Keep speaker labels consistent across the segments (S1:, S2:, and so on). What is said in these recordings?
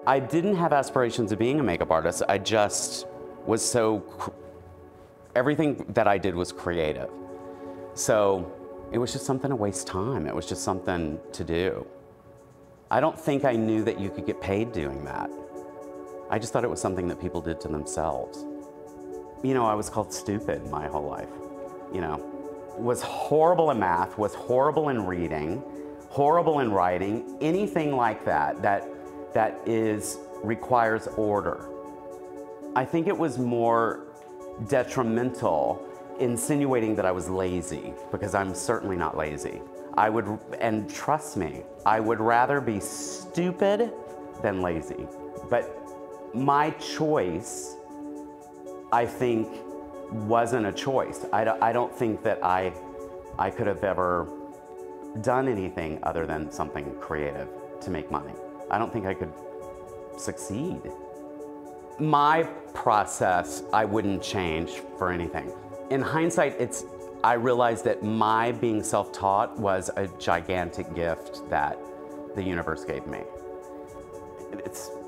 S1: I didn't have aspirations of being a makeup artist. I just was everything that I did was creative. So it was just something to waste time. It was just something to do. I don't think I knew that you could get paid doing that. I just thought it was something that people did to themselves. You know, I was called stupid my whole life, you know. Was horrible in math, was horrible in reading, horrible in writing, anything like that requires order. I think it was more detrimental, insinuating that I was lazy, because I'm certainly not lazy. And trust me, I would rather be stupid than lazy. But my choice, I think, wasn't a choice. I don't think that I could have ever done anything other than something creative to make money. I don't think I could succeed. My process, I wouldn't change for anything. In hindsight, I realized that my being self-taught was a gigantic gift that the universe gave me.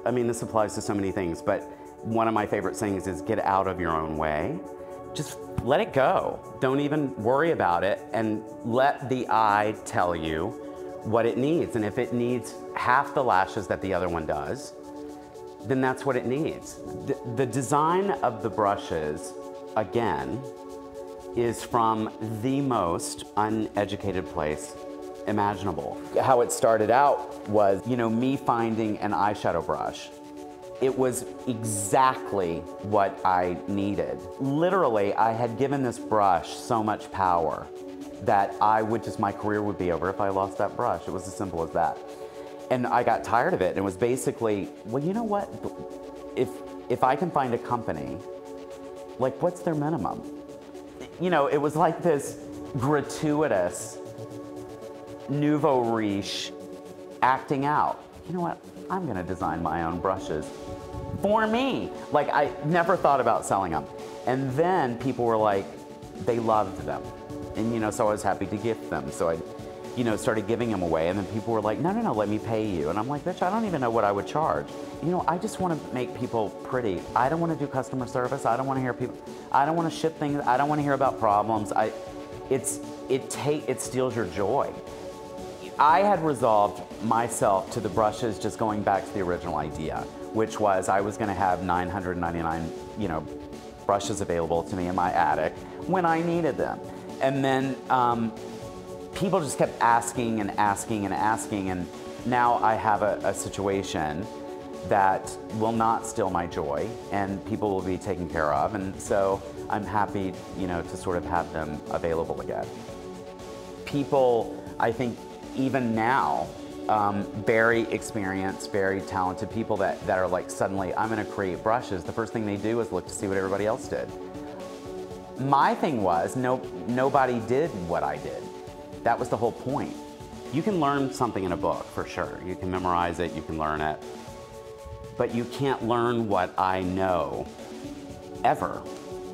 S1: I mean, this applies to so many things, but one of my favorite sayings is get out of your own way. Just let it go. Don't even worry about it, and let the eye tell you what it needs. And if it needs half the lashes that the other one does, then that's what it needs. The design of the brushes, again, is from the most uneducated place imaginable. How it started out was, you know, me finding an eyeshadow brush. It was exactly what I needed. Literally, I had given this brush so much power that my career would be over if I lost that brush. It was as simple as that. And I got tired of it, and it was basically, well, you know what? If I can find a company, like, what's their minimum? You know, it was like this gratuitous nouveau riche acting out. You know what? I'm gonna design my own brushes for me. Like, I never thought about selling them. And then people were like, they loved them. And, you know, so I was happy to gift them. So I, you know, started giving them away. And then people were like, no, no, no, let me pay you. And I'm like, bitch, I don't even know what I would charge. You know, I just want to make people pretty. I don't want to do customer service. I don't want to hear people, I don't want to ship things. I don't want to hear about problems. It steals your joy. I had resolved myself to the brushes just going back to the original idea, which was I was going to have 999, you know, brushes available to me in my attic when I needed them. And then people just kept asking and asking and asking, and now I have a situation that will not steal my joy, and people will be taken care of, and so I'm happy, you know, to sort of have them available again. People, I think, even now, very experienced, very talented people that are like, suddenly, I'm gonna create brushes. The first thing they do is look to see what everybody else did. My thing was, nobody did what I did. That was the whole point. You can learn something in a book, for sure. You can memorize it, you can learn it. But you can't learn what I know, ever,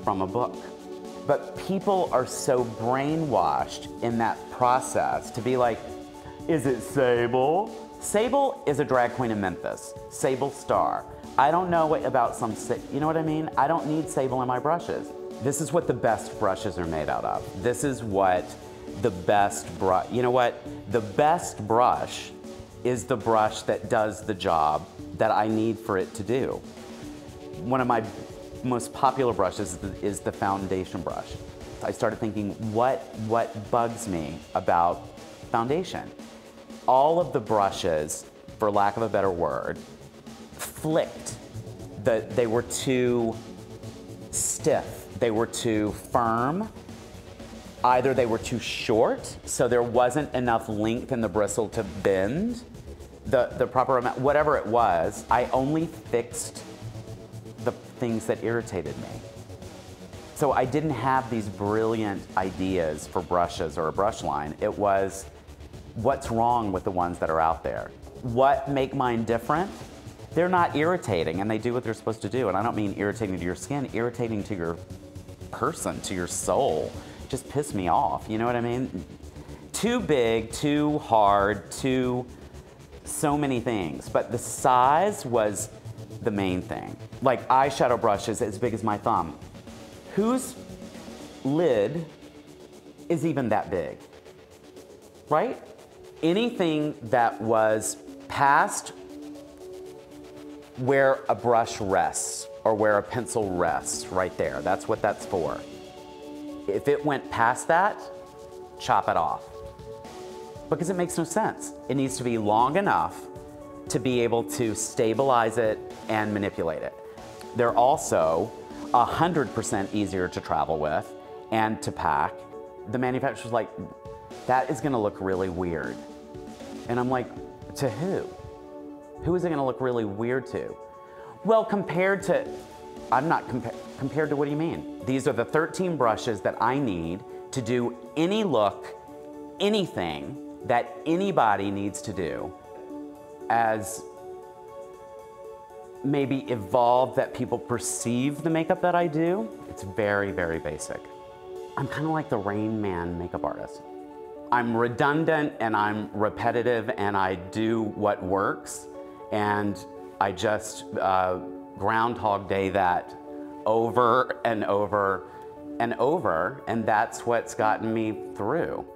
S1: from a book. But people are so brainwashed in that process to be like, is it Sable? Sable is a drag queen in Memphis. Sable Star. I don't know about some, you know what I mean? I don't need Sable in my brushes. This is what the best brushes are made out of. This is what the best brush, you know what? The best brush is the brush that does the job that I need for it to do. One of my most popular brushes is the foundation brush. I started thinking, what bugs me about foundation? All of the brushes, for lack of a better word, flicked. They were too stiff. They were too firm. Either they were too short, so there wasn't enough length in the bristle to bend the proper amount. Whatever it was, I only fixed the things that irritated me. So I didn't have these brilliant ideas for brushes or a brush line. It was, what's wrong with the ones that are out there? What make mine different? They're not irritating, and they do what they're supposed to do. And I don't mean irritating to your skin, irritating to your person, to your soul. Just piss me off, you know what I mean? Too big, too hard, too so many things, but the size was the main thing. Like eyeshadow brushes as big as my thumb. Whose lid is even that big, right? Anything that was past where a brush rests or where a pencil rests, right there, that's what that's for. If it went past that, chop it off. Because it makes no sense. It needs to be long enough to be able to stabilize it and manipulate it. They're also 100% easier to travel with and to pack. The manufacturer's like, that is gonna look really weird. And I'm like, to who? Who is it gonna look really weird to? Well, compared to, compared to what do you mean? These are the 13 brushes that I need to do any look, anything that anybody needs to do as maybe evolved that people perceive the makeup that I do. It's very, very basic. I'm kind of like the Rain Man makeup artist. I'm redundant and I'm repetitive and I do what works, and I just Groundhog Day that over and over and over, and that's what's gotten me through.